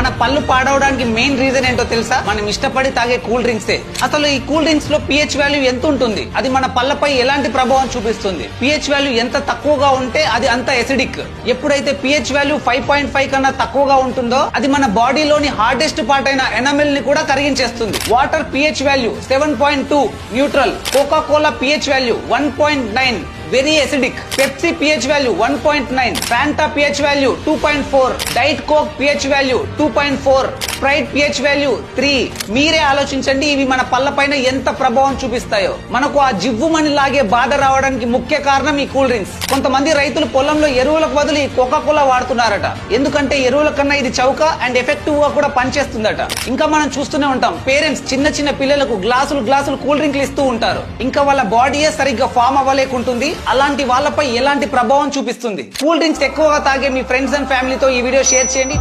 మన పళ్ళు పాడవడానికి main reason ఏంటో తెలుసా? మనం ఇష్టపడి తాగే కూల్ డ్రింక్సే. అసలు ఈ కూల్ డ్రింక్స్ లో pH వాల్యూ ఎంత ఉంటుంది, అది మన పళ్ళపై ఎలాంటి ప్రభావం చూపిస్తుంది? pH వాల్యూ ఎంత తక్కువగా ఉంటే అది అంత ఎసిడిక్. ఎప్పుడైతే pH వాల్యూ 5.5 కన్నా తక్కువగా ఉంటుందో అది మన బాడీలోని హార్డెస్ట్ పార్ట్ అయిన ఎనమెల్ ని కూడా కరిగించేస్తుంది. Water pH value 7.2 neutral, Coca Cola pH value 1.9 very acidic, Pepsi pH value 1.9, Fanta pH value 2.4, diet Coke pH value 2.4, Sprite pH value 3. మీరే ఆలోచించండి ఇవి మన పళ్ళపైన ఎంత ప్రభావం చూపిస్తాయో. మనకు ఆ జివ్వుమని లాగే బాధ రావడానికి ముఖ్య కారణం ఈ కూల్ డ్రింక్స్. కొంతమంది రైతులు పొలంలో ఎరువులకు బదులు ఈ కోకా కోలా వాడుతున్నారట. ఎందుకంటే ఎరువుల కన్నా ఇది చౌక అండ్ ఎఫెక్టివ్ గా కూడా పనిచేస్తుందట. ఇంకా మనం చూస్తూనే ఉంటాం, పేరెంట్స్ చిన్న చిన్న పిల్లలకు గ్లాసులు కూల్ డ్రింక్లు ఇస్తూ ఉంటారు. ఇంకా వాళ్ళ బాడీయే సరిగ్గా ఫామ్ అవ్వలేకుంటుంది. అలాంటి వాళ్ళపై ఎలాంటి ప్రభావం చూపిస్తుంది? కూల్ డ్రింక్స్ ఎక్కువగా తాగే మీ ఫ్రెండ్స్ అండ్ ఫ్యామిలీతో ఈ వీడియో షేర్ చేయండి.